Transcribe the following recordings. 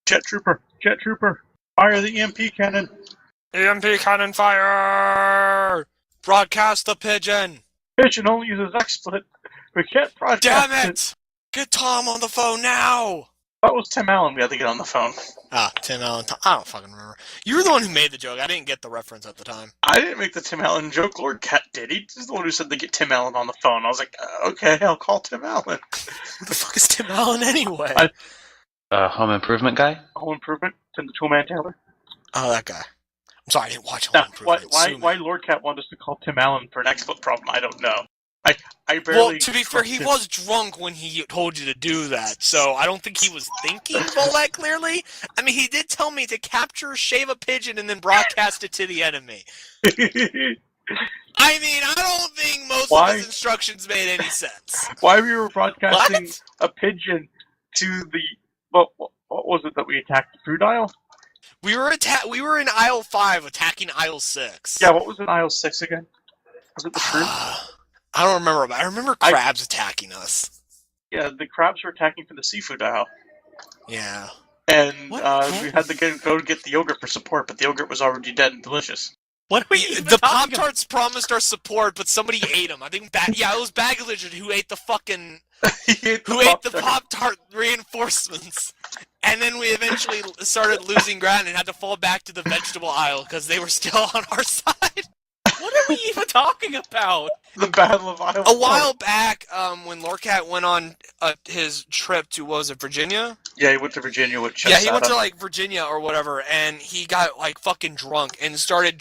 Jet trooper, fire the EMP cannon. EMP cannon fire! Broadcast the pigeon! Pigeon only uses XSplit. We can't broadcast Damn it! Get Tom on the phone now! That was Tim Allen we had to get on the phone. Tim Allen. I don't fucking remember. You were the one who made the joke. I didn't get the reference at the time. I didn't make the Tim Allen joke. Lord Cat did. He's the one who said to get Tim Allen on the phone. I was like, okay, I'll call Tim Allen. Who the fuck is Tim Allen anyway? Home Improvement guy? Home Improvement? Tim the Toolman Taylor? Oh, that guy. I'm sorry, I didn't watch Home Improvement. Why Lord Cat wanted us to call Tim Allen for an XSplit problem, I don't know. I barely... Well, to be fair, he was drunk when he told you to do that, so I don't think he was thinking all that clearly. I mean, he did tell me to capture, shave a pigeon, and then broadcast it to the enemy. I mean, I don't think most of his instructions made any sense. Why we were broadcasting a pigeon to the... What was it that we attacked? The food aisle? We were in aisle 5 attacking aisle 6. Yeah, what was in aisle 6 again? Was it the fruit? I don't remember, but I remember crabs attacking us. Yeah, the crabs were attacking for the seafood aisle. Yeah. And we had to go get the yogurt for support, but the yogurt was already dead and delicious. What are we even The Pop-Tarts promised our support, but somebody ate them. I think, it was Baggage who ate the fucking... ate the Pop-Tart reinforcements. And then we eventually started losing ground and had to fall back to the vegetable aisle because they were still on our side. What are we even talking about? The Battle of Aisle 4. A while back, when Lorcat went on his trip to, what was it, Virginia? Yeah, he went to Virginia with Chef Yeah, he went to, like, Virginia or whatever, and he got, like, fucking drunk and started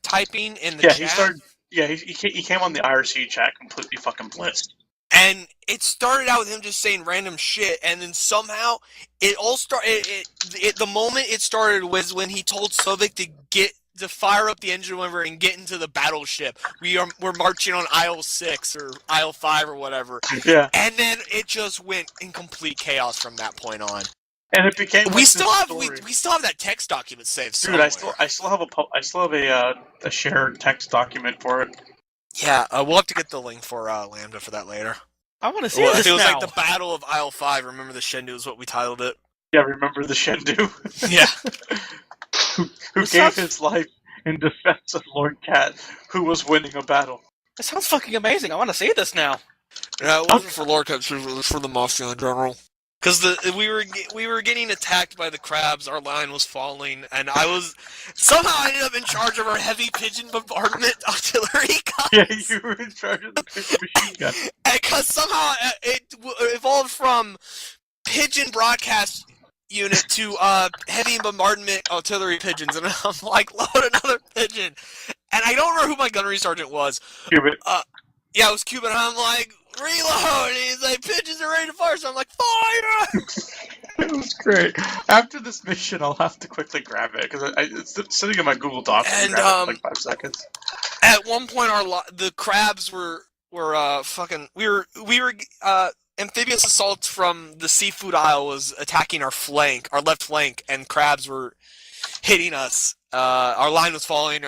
typing in the chat. He came on the IRC chat completely fucking blissed. And it started out with him just saying random shit, and then somehow it all started. The moment it started was when he told Sovic to fire up the engine whenever and get into the battleship. We're marching on aisle 6 or aisle 5 or whatever. Yeah. And then it just went in complete chaos from that point on. And it became. We still have that text document saved somewhere. Dude, I still have a shared text document for it. Yeah, we'll have to get the link for Lambda for that later. I want to see this now. It was like the Battle of Aisle 5. Remember the Shendu is what we titled it. Yeah, remember the Shendu? Yeah. who gave his life in defense of Lord Cat, who was winning a battle. It sounds fucking amazing. I want to see this now. Yeah, it wasn't for Lord Cat, it was for the Mafia in general. Because we were getting attacked by the crabs, our line was falling, and I ended up in charge of our heavy pigeon bombardment artillery guns. Yeah, you were in charge of the pigeon machine gun. Because somehow it evolved from pigeon broadcast unit to heavy bombardment artillery pigeons, and I'm like, load another pigeon. And I don't remember who my gunnery sergeant was. Cuban. Yeah, it was Cuban, and I'm like, reload! And he's like, pigeons are ready to fire, so I'm like, fire! It was great. After this mission, I'll have to quickly grab it, because it's sitting in my Google Docs and grab it in like 5 seconds. At one point, the crabs were fucking... We were amphibious assault from the seafood aisle was attacking our left flank, and crabs were hitting us. Our line was falling,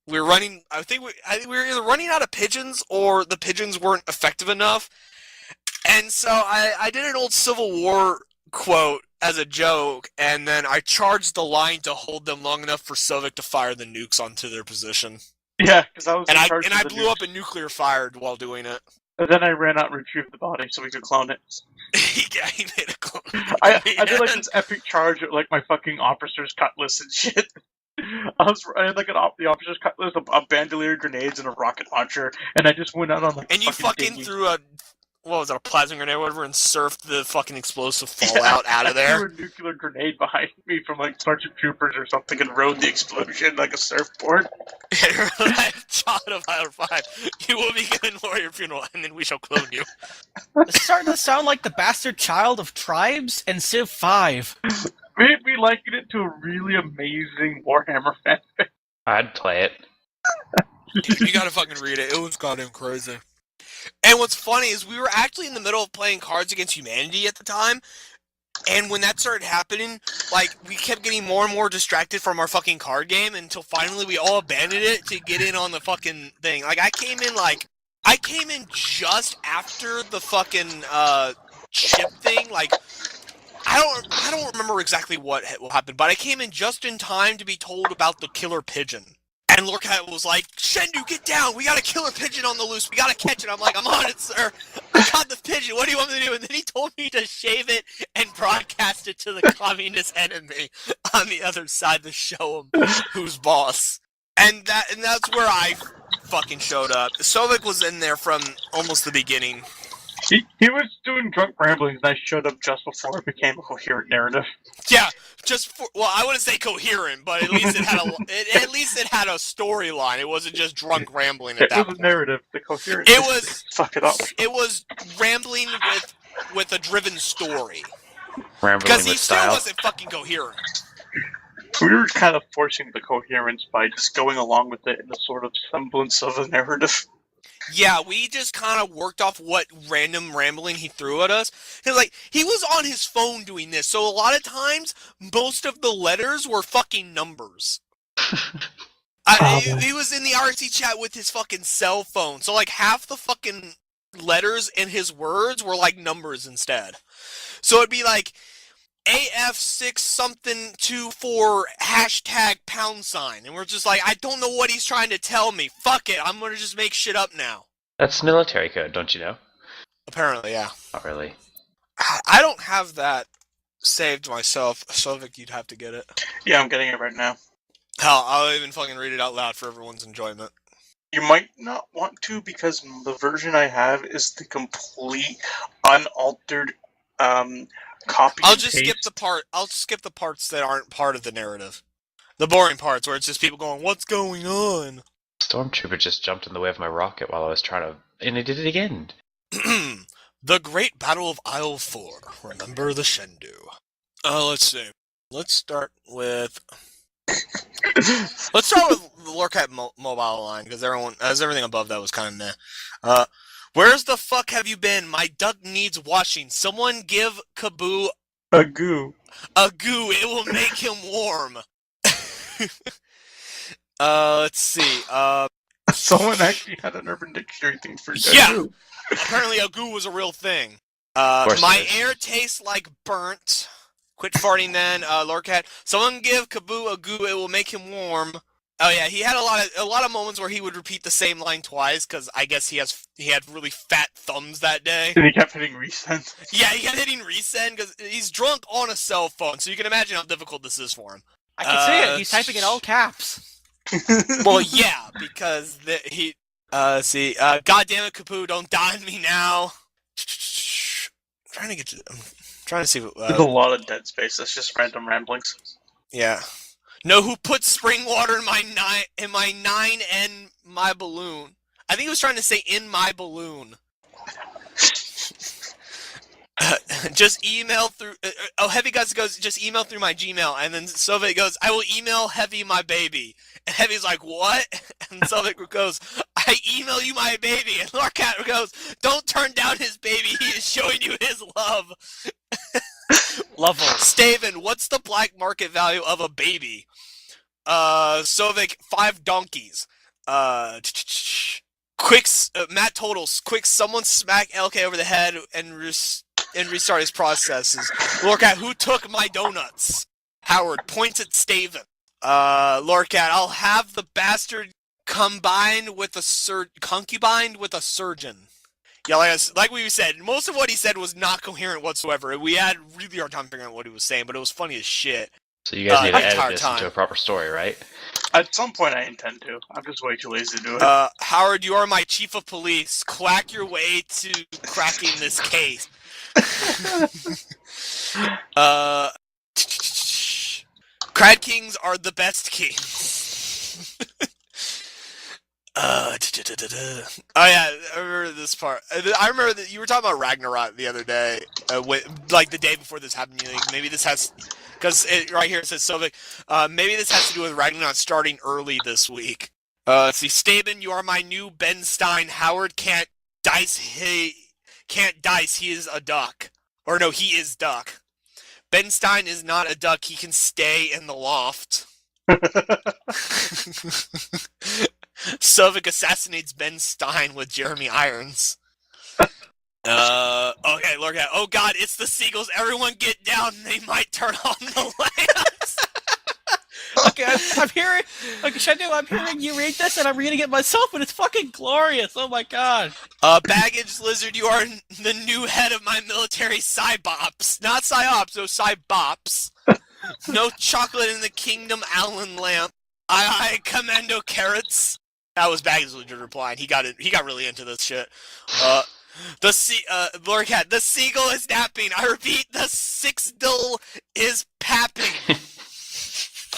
we were running. I think we were either running out of pigeons or the pigeons weren't effective enough. And so I did an old Civil War quote as a joke, and then I charged the line to hold them long enough for Sovic to fire the nukes onto their position. Yeah, because I was. And I blew up a nuclear fire while doing it. And then I ran out and retrieved the body so we could clone it. Yeah, he made a clone. I did like this epic charge at like my fucking officer's cutlass and shit. I had like the officer's cutlass, a bandolier, grenades, and a rocket launcher, and I just went out on like. And you fucking threw a plasma grenade or whatever, and surfed the fucking explosive fallout out of there. I threw a nuclear grenade behind me from like Sergeant Troopers or something, and rode the explosion like a surfboard. Child of Aisle 5, you will be given warrior funeral, and then we shall clone you. It's starting to sound like the bastard child of Tribes and Civ 5. We likened it to a really amazing Warhammer fanfic. I'd play it. You gotta fucking read it. It was goddamn crazy. And what's funny is we were actually in the middle of playing Cards Against Humanity at the time, and when that started happening, like, we kept getting more and more distracted from our fucking card game until finally we all abandoned it to get in on the fucking thing. Like, I came in just after the fucking chip thing. Like, I I don't remember exactly what happened, but I came in just in time to be told about the killer pigeon. And Lorcat was like, Shendu, get down! We got a killer pigeon on the loose. We gotta catch it. I'm like, I'm on it, sir. I caught the pigeon. What do you want me to do? And then he told me to shave it and broadcast it to the communist enemy on the other side to show him who's boss. And that's where I fucking showed up. Sovik was in there from almost the beginning. He was doing drunk ramblings, and I showed up just before it became a coherent narrative. Yeah, I wouldn't say coherent, but at least it had a storyline. It wasn't just drunk rambling at that It was point. a narrative. The coherent. It was fuck it up. It was rambling with a driven story. Rambling Because he with still style. wasn't fucking coherent. We were kind of forcing the coherence by just going along with it in a sort of semblance of a narrative. Yeah, we just kind of worked off what random rambling he threw at us. He was on his phone doing this, so a lot of times, most of the letters were fucking numbers. He was in the RC chat with his fucking cell phone, so like half the fucking letters in his words were like numbers instead. So it'd be like AF6 something 24 ##, and we're just like, I don't know what he's trying to tell me. Fuck it, I'm gonna just make shit up now. That's military code, don't you know? Apparently, yeah. Not really. I don't have that saved myself. Sovik, you'd have to get it. Yeah, I'm getting it right now. Hell, I'll even fucking read it out loud for everyone's enjoyment. You might not want to, because the version I have is the complete, unaltered, copy. I'll just paste. skip the part. I'll skip the parts that aren't part of the narrative. The boring parts where it's just people going, "What's going on?" Stormtrooper just jumped in the way of my rocket while I was trying to... And he did it again. The Great Battle of Isle 4. Remember the Shendu. Let's see. Let's start with the Lorcat mobile line, because everything above that was kind of meh. Where's the fuck have you been? My duck needs washing. Someone give Kaboo a goo. a goo. It will make him warm. Let's see. Someone actually had an Urban Dictionary thing for Yeah. goo. Apparently a goo was a real thing. course My it is. air tastes like burnt. Quit farting then, Lorcat. Someone give Kaboo a goo, it will make him warm. Oh yeah, he had a lot of moments where he would repeat the same line twice, because I guess he had really fat thumbs that day. And he kept hitting resend. Yeah, he kept hitting resend, because he's drunk on a cell phone, so you can imagine how difficult this is for him. I can see it. He's typing in all caps. Well, yeah, because let's see. God damn it, Kaboo, don't die on me now. I'm trying to see what... There's a lot of dead space. That's just random ramblings. Yeah. Know who put spring water in my 9 and my balloon? I think he was trying to say in my balloon. Just email through. Heavy Guts goes, just email through my Gmail, and then Soviet goes, I will email Heavy my baby. And Heavy's like, what? And Soviet goes, I email you my baby. And Lorcat goes, don't turn down his baby. He is showing you his love. Level. Staven, what's the black market value of a baby? Sovik, 5 donkeys. Matt Totals, quick, someone smack LK over the head and restart his processes. Lorcat, who took my donuts? Howard, points at Staven. Lorcat, I'll have the bastard concubined with a surgeon. Yeah, like we said, most of what he said was not coherent whatsoever. We had really hard time figuring out what he was saying, but it was funny as shit. So you guys need to the entire edit this time. into a proper story, right? At some point, I intend to. I'm just way too lazy to do it. Howard, you are my chief of police. Quack your way to cracking this case. Crad Kings are the best kings. Oh yeah, I remember this part. I remember that you were talking about Ragnarok the other day, like the day before this happened. Like, maybe this has, because right here it says Sovik. Maybe this has to do with Ragnarok starting early this week. Let's see, Staben, you are my new Ben Stein. Howard can't dice. He can't dice. He is a duck. Or no, he is duck. Ben Stein is not a duck. He can stay in the loft. Sovik assassinates Ben Stein with Jeremy Irons. Okay, Lord Cat. Oh god, it's the seagulls. Everyone get down. They might turn on the lamps. Okay, I'm hearing. Okay, Shendu, I'm hearing you read this, and I'm reading it myself, and it's fucking glorious. Oh my god. Baggage Lizard, you are the new head of my military Cybops. Not Psyops, no Cybops. No chocolate in the kingdom, Allen Lamp. I Commando Carrots. That was Baggage Lizard replying. He got really into this shit. Lord Cat, the seagull is napping. I repeat, the sixdle is papping.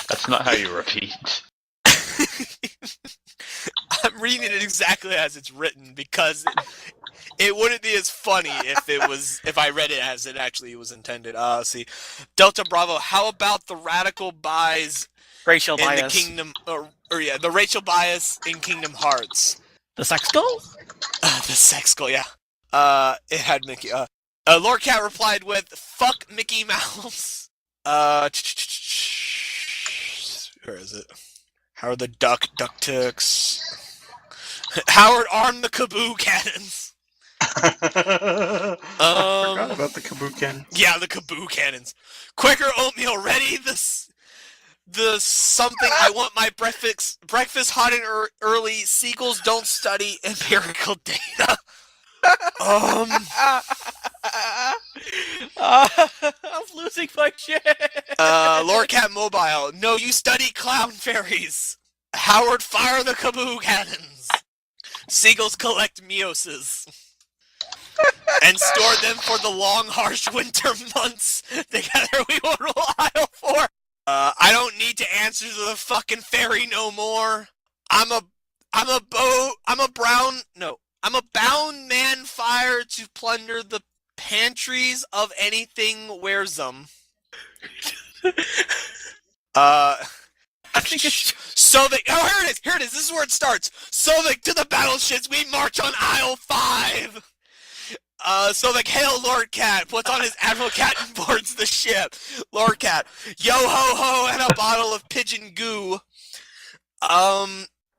That's not how you repeat. I'm reading it exactly as it's written because it wouldn't be as funny if I read it as it actually was intended. Let's see, Delta Bravo. How about the radical buys Racial in bias. the Kingdom, the racial bias in Kingdom Hearts? The sex goal? The sex goal, yeah. It had Mickey. Lord Cat replied with, "Fuck Mickey Mouse." Where is it? Howard the Duck Ticks. Howard armed the Kaboo cannons. I forgot about the kabukin. Yeah, the Kaboo cannons. Quicker oatmeal ready. The something I want my breakfast hot and early. Seagulls don't study empirical data. I'm losing my shit. Lord Cat Mobile. No, you study clown fairies. Howard, fire the Kaboo cannons. Seagulls collect Mioses. And store them for the long, harsh winter months. Together we will rule aisle 4. I don't need to answer to the fucking fairy no more. I'm a bound man fire to plunder the pantries of anything wears them. I think it's. Sovik, oh, here it is, this is where it starts. Sovik, to the battleships, we march on aisle 5. Sovik, hail Lord Cat, puts on his Admiral Cat and boards the ship. Lord Cat, yo ho ho, and a bottle of pigeon goo.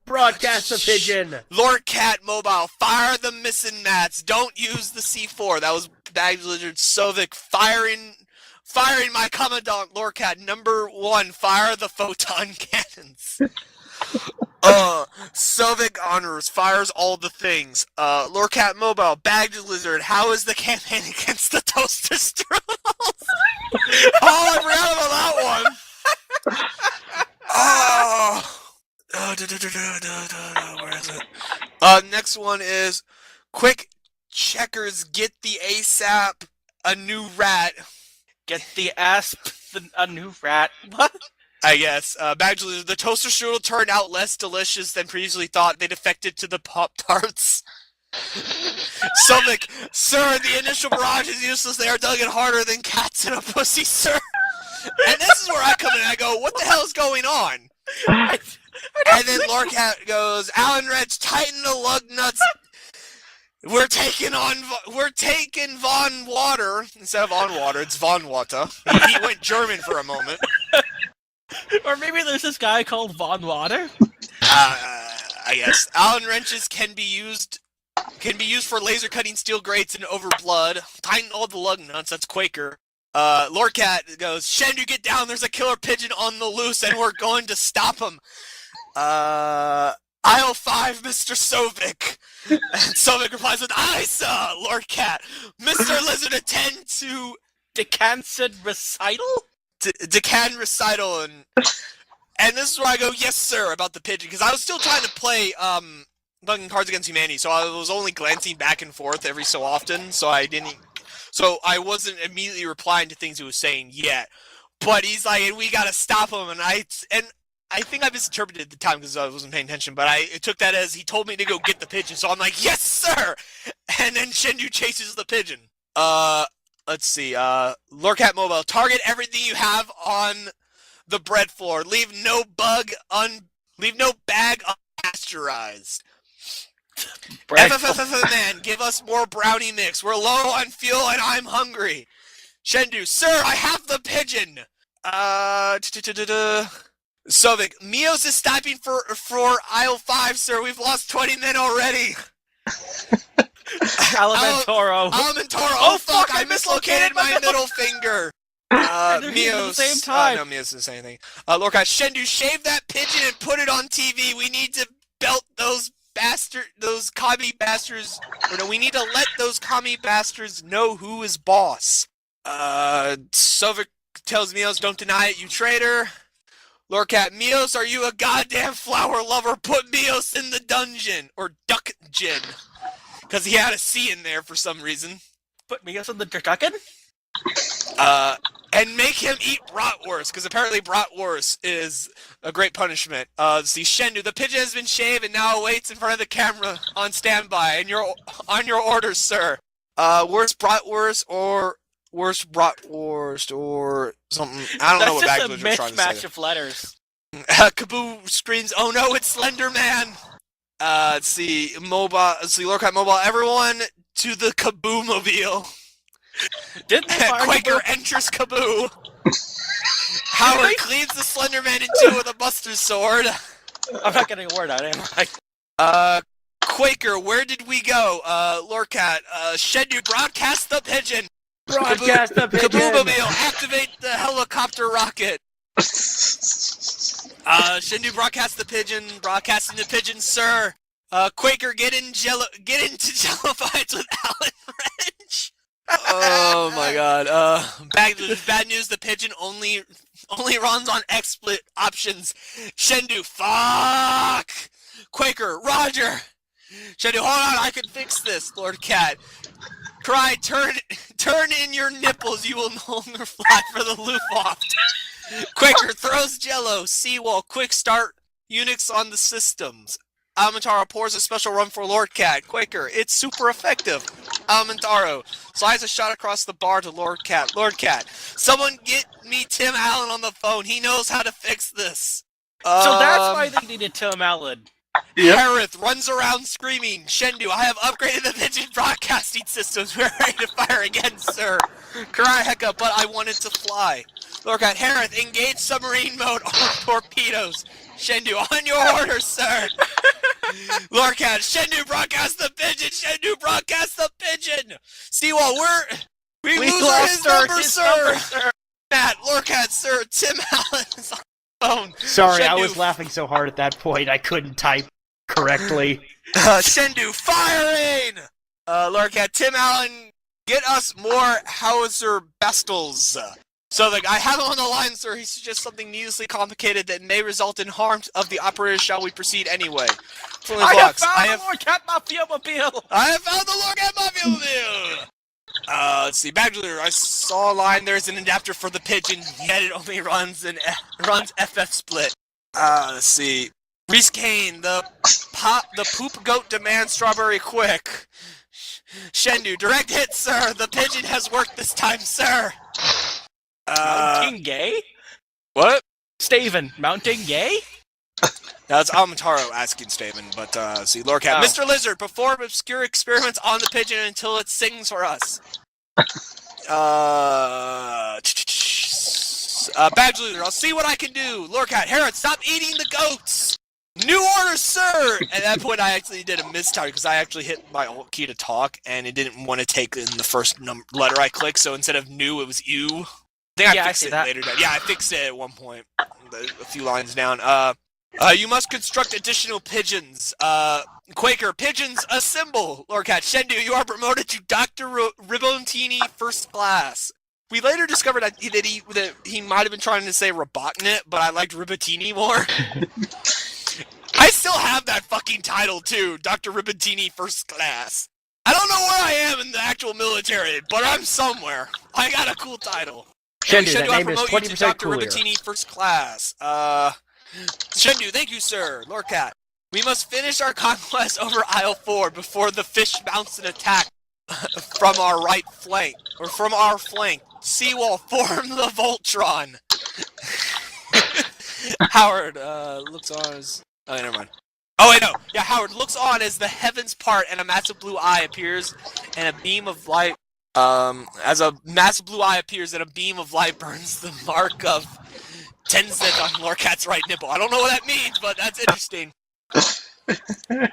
Broadcast the pigeon. Lord Cat Mobile, fire the missing mats. Don't use the C4. That was Baggage Lizard Sovik firing my Commandant Lord Cat. Number 1, fire the photon cannons. Sovik honors, fires all the things. Lord Cat Mobile, Baggage Lizard, how is the campaign against the toaster strudels? Oh, I forgot about that one. Where is it? Next one is quick checkers, get the ASAP a new rat. Get the asp, a new rat. What? I guess. Actually, the toaster strudel turned out less delicious than previously thought. They defected to the Pop-Tarts. Stomach, sir, the initial barrage is useless. They are dug in harder than cats in a pussy, sir. And this is where I come in and I go, what the hell is going on? And then Lord Cat goes, Alan Wrench, tighten the lug nuts. We're taking Von Water. Instead of On Water, it's Von Water. He went German for a moment. Or maybe there's this guy called Von Water. I guess. Allen wrenches can be used for laser cutting steel grates and over blood. Tighten all the lug nuts. That's Quaker. Lord Cat goes, Shendu, get down. There's a killer pigeon on the loose, and we're going to stop him. Aisle 5, Mr. Sovik. And Sovik replies with, aye, sir, Lord Cat. Mr. Lizard, attend to Decancid recital? Decan recital, and this is where I go, yes, sir, about the pigeon, because I was still trying to play fucking Cards Against Humanity, so I was only glancing back and forth every so often, so I wasn't immediately replying to things he was saying yet. But he's like, and we gotta stop him, and I think I misinterpreted at the time because I wasn't paying attention, but I took that as he told me to go get the pigeon, so I'm like, yes, sir! And then Shendu chases the pigeon. Let's see, Lord Cat Mobile, target everything you have on the bread floor. Leave no bag unpasteurized. Man, give us more brownie mix. We're low on fuel and I'm hungry. Shendu, sir, I have the pigeon. Sovik, Mios is stopping for aisle 5, sir. We've lost 20 men already. Alimentoro. Alimentoro. Oh fuck! I mislocated my middle middle finger. They're hitting Mios. at the same time. No, Mios didn't say anything. Lorca, Shendu, shave that pigeon and put it on TV. We need to belt those commie bastards. Or no, we need to let those commie bastards know who is boss. Sovik tells Mios, don't deny it, you traitor. Lorcat, Mios, are you a goddamn flower lover? Put Mios in the dungeon. Or duck-gin. Because he had a C in there for some reason. Put me in the turducken? And make him eat bratwurst, because apparently bratwurst is a great punishment. See, Shendu, the pigeon has been shaved and now awaits in front of the camera on standby. And on your orders, sir. Worst bratwurst or worst bratwurst or something. I don't know what Bagwitch was trying to say. That's just a mismatch of letters. Kaboo screams, oh no, it's Slender Man! Let's see, Lorcat Mobile, everyone to the Kaboo Mobile. Didn't they fire Quaker Kaboo? enters Kaboo. Howard cleans the Slender Man in two with a Buster Sword. I'm not getting a word out, am I? Quaker, where did we go? Lorcat, Shendu, broadcast the pigeon. Broadcast the pigeon. Kaboo-mobile, activate the helicopter rocket. Shendu, broadcast the pigeon. Broadcasting the pigeon, sir. Quaker, get into Jello fights with Alan Wrench. Oh my god. Bad news, the pigeon only runs on XSplit options. Shendu, fuck! Quaker, Roger! Shendu, hold on, I can fix this, Lord Cat. Cry, turn in your nipples, you will no longer fly for the Luftwaffe. Quaker, throws Jello, seawall, quick start, Unix on the systems. Alimentario pours a special run for Lord Cat. Quaker, it's super effective. Alimentario slides a shot across the bar to Lord Cat. Lord Cat, someone get me Tim Allen on the phone. He knows how to fix this. So that's why they needed Tim Allen. Yep. Harith runs around screaming, Shendu, I have upgraded the pigeon broadcasting systems. We're ready to fire again, sir. Karai Heka, but I wanted to fly. Lord Cat, Harith, engage submarine mode on torpedoes. Shendu, on your orders, sir. Lord Cat, Shendu, broadcast the pigeon. Shendu, broadcast the pigeon. Seawall, we lose his number, sir. Matt, Lord Cat, sir. Tim Allen is on the phone. Sorry, I Shendu, was laughing so hard at that point I couldn't type correctly. Shendu, firing. Lord Cat, Tim Allen, get us more howitzer bestals. So I have him on the line, sir. He suggests something needlessly complicated that may result in harm of the operator. Shall we proceed anyway? I have found the Lord Cat Mafia-mobile! I have found the Lord Cat Mafia-mobile! Let's see. Bagler, I saw a line. There's an adapter for the pigeon, yet it only runs FF split. Let's see. Reese Kane, the poop goat demands strawberry quick. Shendu, direct hit, sir. The pigeon has worked this time, sir. Mounting gay? What? Staven, mounting gay? That's Alimentario asking statement, but see, Lord Cat. Oh. Mr. Lizard, perform obscure experiments on the pigeon until it sings for us. Badge Leader, I'll see what I can do. Lord Cat, Herod, stop eating the goats! New order, sir! At that point, I actually did a mistype because I actually hit my alt key to talk, and it didn't want to take in the first letter I clicked, so instead of new, it was you. I think I fixed it later. Yeah, I fixed it at one point, a few lines down. You must construct additional pigeons. Quaker, pigeons assemble. Lord Cat, Shendu, you are promoted to Dr. Ribontini First Class. We later discovered that he might have been trying to say Robotnik, but I liked Ribontini more. I still have that fucking title too, Dr. Ribontini First Class. I don't know where I am in the actual military, but I'm somewhere. I got a cool title. Shendu, that I name is promote you to 20% Dr. cooler. Ribontini First Class. Shendu, thank you, sir. Lord Cat. We must finish our conquest over Isle 4 before the fish mounts an attack from our right flank. Or from our flank. Seawall, form the Voltron. Howard, looks on as... Oh, never mind. Oh, wait, no. Yeah, Howard looks on as the heavens part and a massive blue eye appears and a beam of light... as a massive blue eye appears and a beam of light burns the mark of Tenzin on Lord Cat's right nipple. I don't know what that means, but that's interesting. And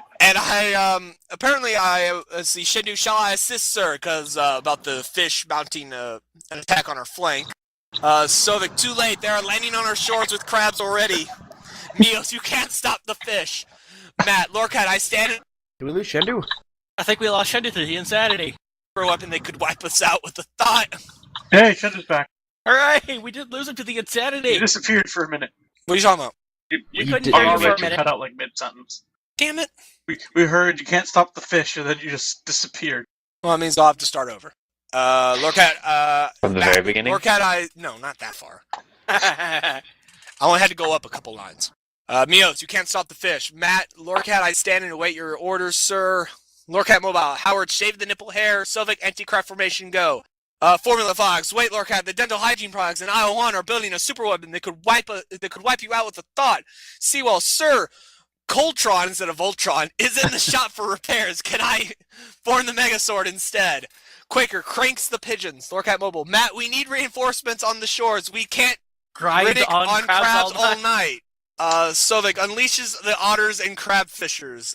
apparently let's see, Shendu, shall I assist, sir? Because, about the fish mounting an attack on our flank. Sovik, too late. They are landing on our shores with crabs already. Mios, you can't stop the fish. Matt, Lorcat, I stand in Do we lose Shendu? I think we lost Shendu to the insanity. for a weapon that could wipe us out with a thought. Hey, Shendu's back. Hooray! We did lose him to the insanity. You disappeared for a minute. What are you talking about? We You couldn't did- hear you Our for a audio minute. cut out like mid-sentence. Damn it. We heard you can't stop the fish, and then you just disappeared. Well, that means I'll have to start over. Lorcat, From the Matt, very beginning? Lorcat, no, not that far. I only had to go up a couple lines. Mios, you can't stop the fish. Matt, Lorcat, I stand and await your orders, sir. Lorcat Mobile, Howard, shave the nipple hair. Sovic, anti-craft formation, go. Formula Fox, wait, Lorcat, the dental hygiene products in Iowa 1 are building a super weapon that could wipe you out with a thought. Seawell, sir, Coltron instead of Voltron is in the shop for repairs. Can I form the Megazord instead? Quaker cranks the pigeons. Lorcat Mobile, Matt, we need reinforcements on the shores. We can't Grind Riddick on crabs all night. night. Sovik unleashes the otters and crab fishers.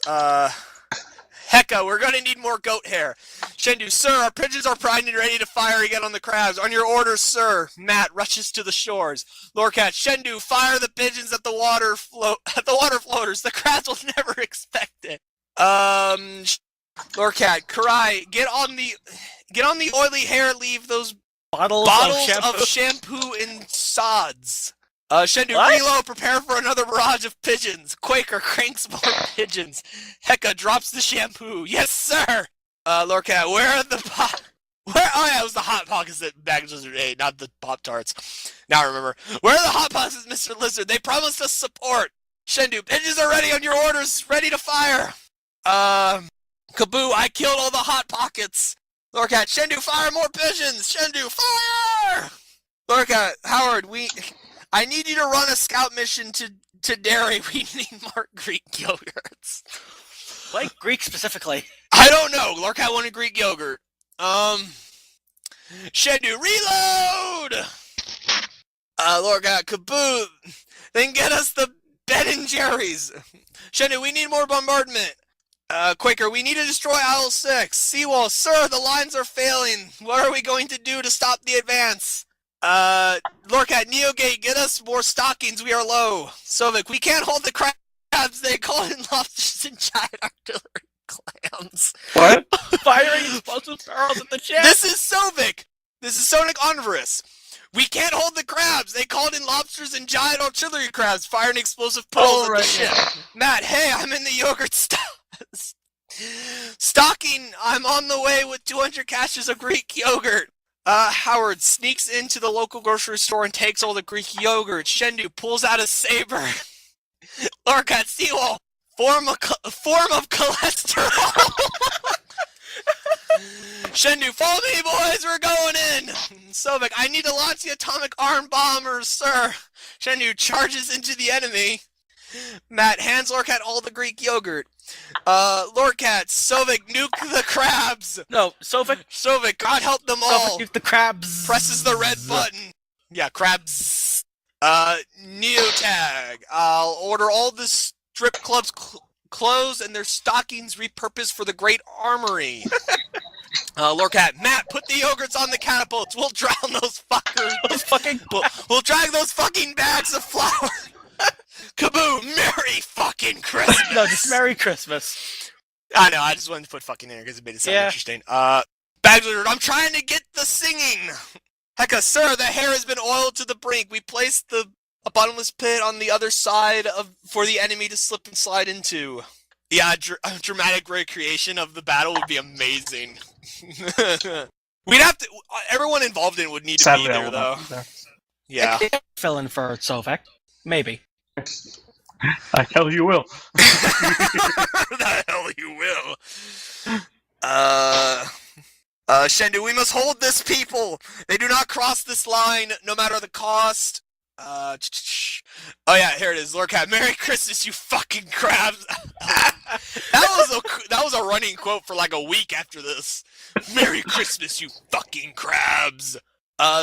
Hecka, we're gonna need more goat hair. Shendu, sir, our pigeons are primed and ready to fire again on the crabs. On your orders, sir. Matt rushes to the shores. Lorcat, Shendu, fire the pigeons at the water floaters. The crabs will never expect it. Lorcat, Karai, get on the oily hair. Leave those Bottles of shampoo in sods. Shendu, What? reload, prepare for another barrage of pigeons. Quaker cranks more pigeons. Hecka drops the shampoo. Yes, sir! Lorcat, where are the oh yeah, it was the Hot Pockets that Bag Lizard ate, not the Pop-Tarts. Now I remember. Where are the Hot Pockets, Mr. Lizard? They promised us support. Shendu, pigeons are ready on your orders, ready to fire. Kaboo, I killed all the Hot Pockets. Lorcat, Shendu, fire more pigeons! Shendu, fire! Lorcat, Howard, I need you to run a scout mission to Derry. We need more Greek yogurts. Like Greek specifically. I don't know. Lorcat wanted Greek yogurt. Shendu, reload! Lorcat, Kaboo, then get us the Ben and Jerry's. Shendu, we need more bombardment. Quaker, we need to destroy Isle 6. Seawall, sir, the lines are failing. What are we going to do to stop the advance? Lorcat, Neogate, get us more stockings. We are low. Sovic, we can't hold the crabs. They call in lobsters and giant artillery clams. What? Firing explosive barrels at the ship. This is Sovic. This is Sonic Onverus. We can't hold the crabs. They called in lobsters and giant artillery crabs, firing explosive pearls at the ship. Matt, hey, I'm in the yogurt stocking. I'm on the way with 200 caches of Greek yogurt. Howard sneaks into the local grocery store and takes all the Greek yogurt. Shendu pulls out a saber. Lorcat, Seawall, form of cholesterol. Shendu, follow me, boys. We're going in. Sovic, I need to launch the atomic arm bombers, sir. Shendu charges into the enemy. Matt hands Lorcat all the Greek yogurt. Lorcat, Sovic, nuke the crabs. No, Sovic, God help them all. nuke the crabs. Presses the red button. Yeah, crabs. Neotag. I'll order all the strip clubs clothes and their stockings repurposed for the Great Armory. Lorcat, Matt, put the yogurts on the catapults. We'll drown those fuckers. We'll drag those fucking bags of flour. Kaboo, Merry fucking Christmas! No, just Merry Christmas. I know, I just wanted to put fucking in there because it made it sound interesting. Bagler, I'm trying to get the singing! Hecka, sir, the hair has been oiled to the brink. We placed a bottomless pit on the other side for the enemy to slip and slide into. Yeah, a dramatic recreation of the battle would be amazing. We'd have to... Everyone involved in it would need to be there, though. Yeah. I can't fill in for Sovic. Maybe. I tell you will. The hell you will. Shendu, we must hold this people. They do not cross this line, no matter the cost. Oh yeah, here it is. Lorcat, Merry Christmas, you fucking crabs. That was a running quote for like a week after this. Merry Christmas, you fucking crabs.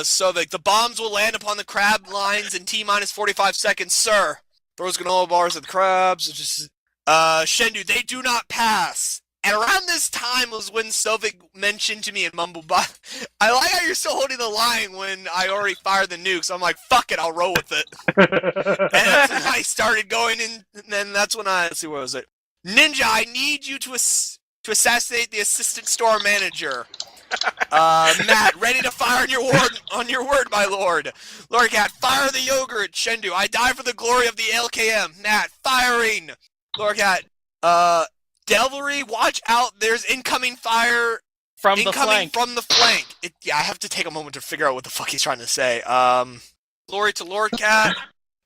So the bombs will land upon the crab lines in T-minus 45 seconds, sir. Throws granola bars at the crabs. Shendu, they do not pass. And around this time was when Sovik mentioned to me and mumbled, but I like how you're still holding the line when I already fired the nukes. I'm like, fuck it, I'll roll with it. And that's when I started going in, and then that's when let's see, what was it? Ninja, I need you to assassinate the assistant store manager. Matt, ready to fire on your word, my lord. Lord Cat, fire the yogurt. Shendu, I die for the glory of the LKM. Nat, firing. Lord Cat, Devilry, watch out. There's incoming fire From the flank. from the flank. I have to take a moment to figure out what the fuck he's trying to say. Glory to Lord Cat.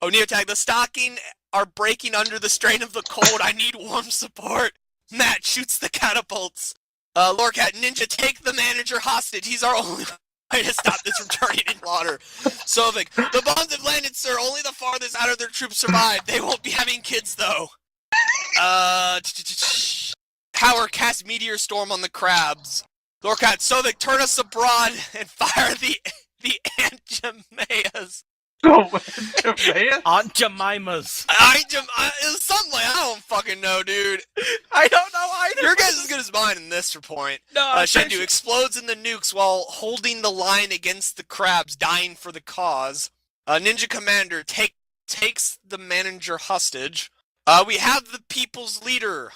Oh, Neotag, the stocking are breaking under the strain of the cold. I need warm support. Matt shoots the catapults. Lord Cat, Ninja, take the manager hostage. He's our only way to stop this from turning in water. Sovik, the bombs have landed, sir. Only the farthest out of their troops survived. They won't be having kids, though. Howard cast Meteor Storm on the crabs. Lord Cat, Sovik, turn us abroad and fire the Aunt Jemimas. Aunt Jemimas. It was something like, I don't fucking know, dude. I don't know either. Your guess is as good as mine in this point. No, Shendu explodes in the nukes while holding the line against the crabs, dying for the cause. Ninja Commander takes the manager hostage. We have the people's leader.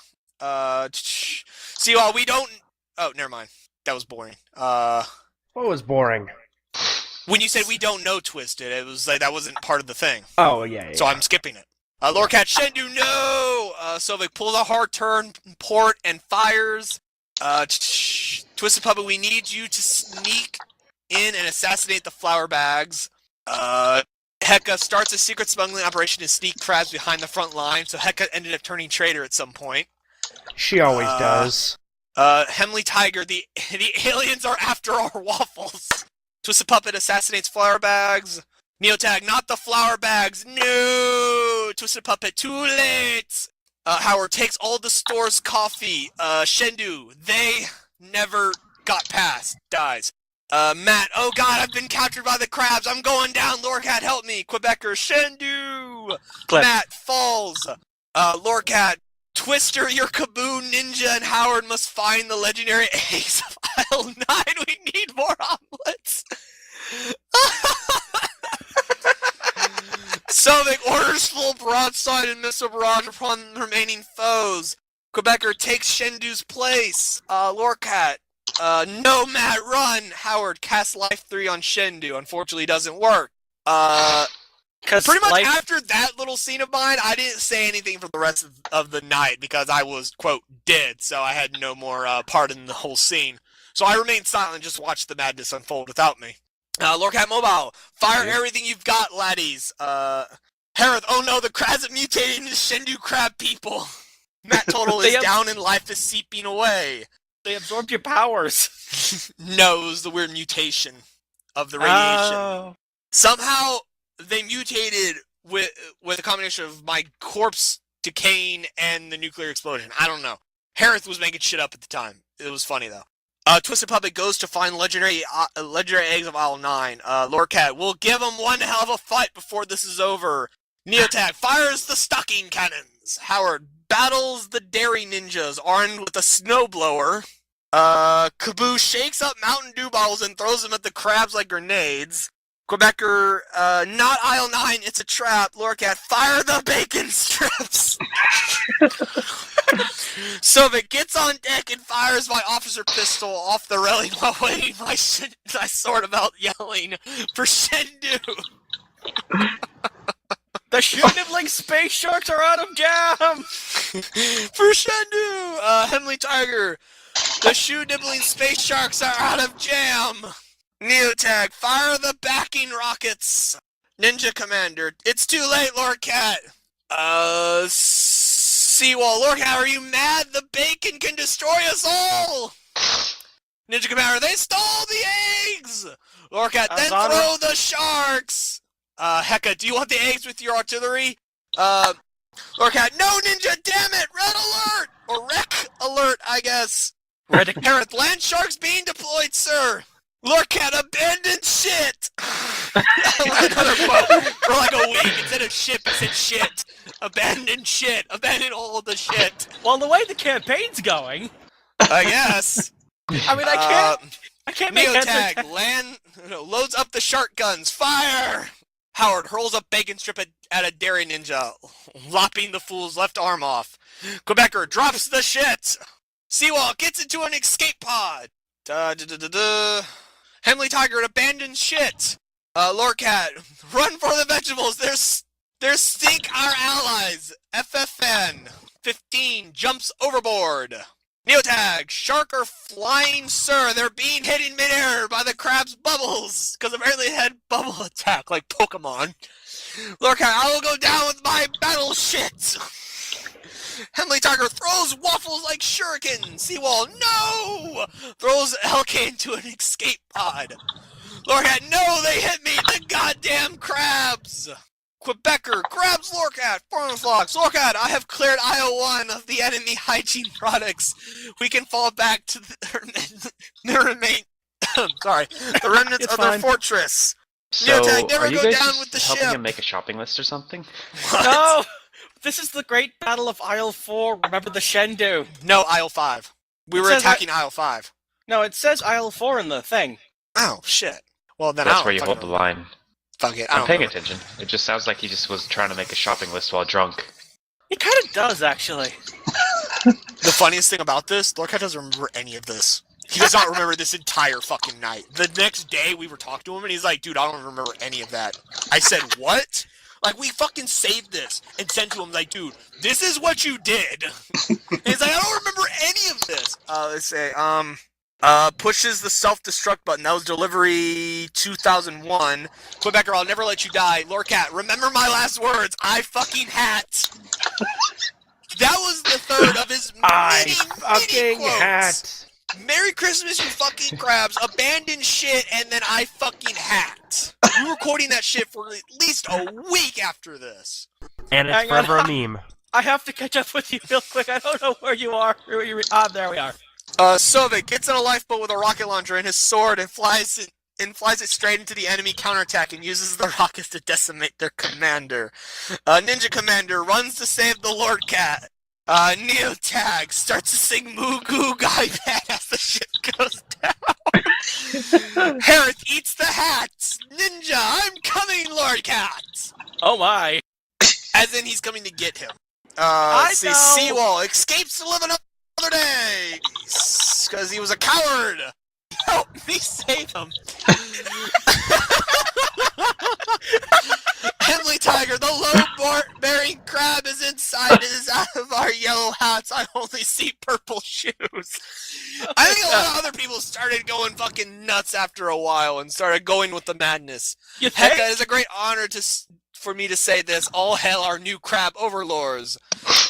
See, while we don't... Oh, never mind. That was boring. What was boring? When you said we don't know Twisted, it was like that wasn't part of the thing. Oh, yeah. So I'm skipping it. Lord Cat, Shendu, no! Sovik pulls a hard turn, port, and fires. Twisted Puppet, we need you to sneak in and assassinate the flour bags. Heka starts a secret smuggling operation to sneak crabs behind the front line, so Heka ended up turning traitor at some point. She always does. Hemley Tiger, the aliens are after our waffles. Twisted Puppet assassinates flour bags. Neotag, not the flour bags. No! Twisted Puppet, too late! Howard takes all the store's coffee. Shendu, they never got past. Dies. Matt, oh god, I've been captured by the crabs. I'm going down. Lord Cat, help me. Quebecer, Shendu! Matt falls. Lord Cat, Twister, your Kaboom, Ninja, and Howard must find the legendary eggs of Aisle 9. We need more omelets. Sovik orders full broadside and missile barrage upon the remaining foes. Quebecer takes Shendu's place. Lorcat, no, Matt, run. Howard casts Life 3 on Shendu. Unfortunately, doesn't work. Pretty much after that little scene of mine, I didn't say anything for the rest of the night because I was, quote, dead, so I had no more part in the whole scene. So I remained silent and just watched the madness unfold without me. Lorcat Mobile, fire everything you've got, laddies. Harith, oh no, the crabs have mutated into Shendu crab people. Matt Total is down and life is seeping away. They absorbed your powers. No, it was the weird mutation of the radiation. Oh. Somehow they mutated with a combination of my corpse decaying and the nuclear explosion. I don't know. Harith was making shit up at the time. It was funny though. Twisted Puppet goes to find legendary eggs of Aisle 9. Lorcat, we'll give him one hell of a fight before this is over. Neotag fires the stocking cannons. Howard battles the dairy ninjas armed with a snowblower. Kaboo shakes up Mountain Dew bottles and throws them at the crabs like grenades. Quebecer, not Aisle 9, it's a trap. Lorcat, fire the bacon strips! Sovik gets on deck and fires my officer pistol off the railing while waving my sword about yelling for Shendu! The shoe-nibbling space sharks are out of jam! For Shendu! Hemley Tiger, the shoe-nibbling space sharks are out of jam! Neotag, fire the backing rockets! Ninja Commander, it's too late, Lorcat! Seawall, Lorcat, are you mad? The bacon can destroy us all! Ninja Commander, they stole the eggs! Lorcat, then throw the sharks! Heka, do you want the eggs with your artillery? Lorcat, no, Ninja, damn it! Red alert! Or wreck alert, I guess. Harith, land sharks being deployed, sir! Lorcat, abandon shit! Another quote for like a week. Instead of ship, it said shit. abandon shit, abandon all of the shit. Well, the way the campaign's going, I guess. I mean, I can't make heads or Neotag loads up the shark guns. Fire! Howard hurls a bacon strip at a dairy ninja, lopping the fool's left arm off. Quebecer drops the shit. Seawall gets into an escape pod. Hemley Tiger abandons shit. Lorcat, run for the vegetables. There's stink our allies. FFN 15 jumps overboard. Neotag, shark or flying sir, they're being hit in midair by the crab's bubbles, because apparently it had bubble attack like Pokemon. Lorcat, I will go down with my battle shit. Hemley Tiger throws waffles like shuriken. Seawall, no! Throws LK into an escape pod. Lorcat, no, they hit me, the goddamn crabs! Quebecer grabs Lorcat, Formaflox. Lorcat, I have cleared aisle 1 of the enemy hygiene products. We can fall back to the remnants of their fortress. So, Neotag, never are you go guys down just with the helping ship. him make a shopping list or something? No! This is the Great Battle of Aisle 4. Remember the Shendu? No, aisle 5. We were says attacking aisle 5. No, it says Aisle 4 in the thing. Oh, shit. Well, then That's I where don't you hold the fucking line. Fuck it, I I'm don't paying know. attention. It just sounds like he just was trying to make a shopping list while drunk. It kind of does, actually. The funniest thing about this, Lorcat doesn't remember any of this. He does not remember this entire fucking night. The next day, we were talking to him, and he's like, dude, I don't remember any of that. I said, what? Like, we fucking saved this and sent to him, like, dude, this is what you did. And he's like, I don't remember any of this. Let's say, pushes the self-destruct button. That was delivery 2001. Quebecer, I'll never let you die. Lorcat, remember my last words. I fucking hat. That was the third of his I many fucking quotes. hat. Merry Christmas, you fucking crabs. Abandon shit, and then I fucking hat. We were quoting that shit for at least a week after this. And it's Hang on. forever a meme. I have to catch up with you real quick. I don't know where you are. There we are. Sovik gets in a lifeboat with a rocket launcher and his sword and flies it straight into the enemy counterattack and uses the rockets to decimate their commander. Ninja Commander runs to save the Lord Cat. Neotag starts to sing Moo Goo Gai Bad as the ship goes down. Harris eats the hats. Ninja, I'm coming, Lord Cat. Oh my. As in, he's coming to get him. I know. Seawall escapes to live another day because he was a coward. Help me save him. Hemley Tiger, the low-bearing crab is inside. It is out of our yellow hats. I only see purple shoes. I think a lot of other people started going fucking nuts after a while and started going with the madness. You Heck, think? it is a great honor for me to say this. All hail our new crab overlords.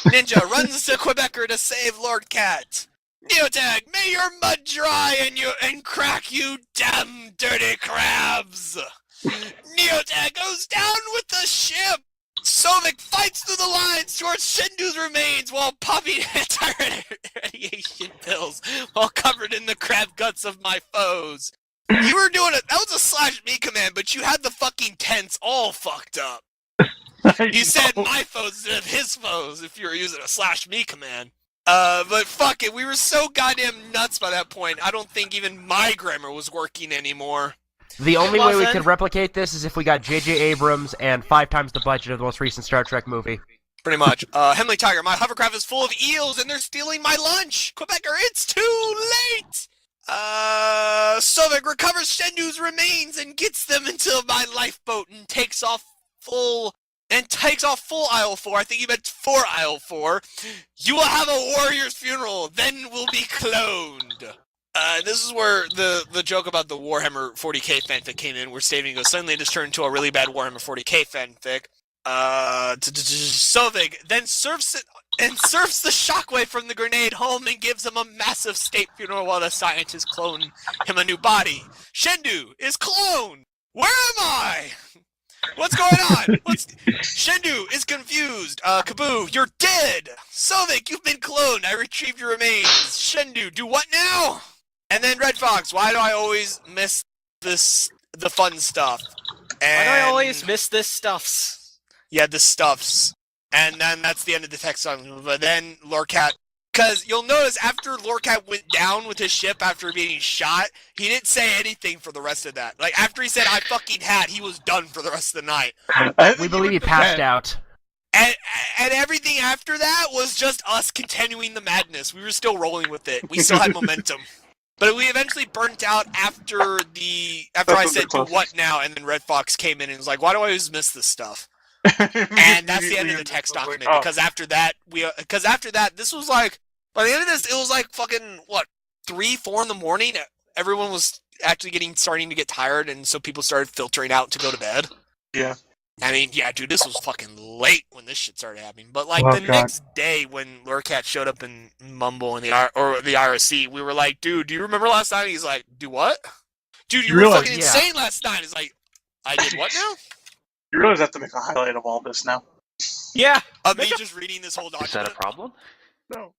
Ninja runs to Quebecer to save Lord Cat. Neotag, may your mud dry and crack, you damn dirty crabs! Neotag goes down with the ship! Sovik fights through the lines towards Shendu's remains while popping anti-radiation pills while covered in the crab guts of my foes. You were doing that was a slash me command, but you had the fucking tense all fucked up. You said my foes instead of his foes if you were using a slash me command. But fuck it, we were so goddamn nuts by that point, I don't think even my grammar was working anymore. The only way we Wasn't. could replicate this is if we got J.J. Abrams and 5 times the budget of the most recent Star Trek movie. Pretty much. Hemley Tiger, my hovercraft is full of eels and they're stealing my lunch! Quebecer, it's too late! Sovik recovers Shendu's remains and gets them into my lifeboat and takes off full aisle 4. I think you meant 4 aisle 4. You will have a warrior's funeral, then will be cloned. This is where the joke about the Warhammer 40k fanfic came in, where Staving goes, suddenly it just turned into a really bad Warhammer 40k fanfic. Sovig then surfs the shockwave from the grenade home and gives him a massive state funeral while the scientists clone him a new body. Shendu is cloned! Where am I? What's going on? Shendu is confused. Kaboo, you're dead! Sovik, you've been cloned. I retrieved your remains. Shendu, do what now? And then Red Fox, why do I always miss the fun stuff? Why do I always miss this stuffs? Yeah, the stuffs. And then that's the end of the text on. But then Lorcat, because you'll notice after Lorcat went down with his ship after being shot, he didn't say anything for the rest of that. Like after he said "I fucking had," he was done for the rest of the night. We believe he passed out. And everything after that was just us continuing the madness. We were still rolling with it. We still had momentum. But we eventually burnt out after I said, "Do what now?" And then Red Fox came in and was like, "Why do I always miss this stuff?" And that's the end of the text document. Because after that, this was like, by the end of this, it was like fucking, 3, 4 in the morning? Everyone was actually starting to get tired, and so people started filtering out to go to bed. Yeah. I mean, yeah, dude, this was fucking late when this shit started happening. But next day, when Lurkat showed up in Mumble and the IRC, we were like, "Dude, do you remember last night?" He's like, "Do what?" "Dude, you were fucking insane last night." He's like, "I did what now?" You really have to make a highlight of all this now. Yeah. Me just reading this whole document. Is that a problem? No.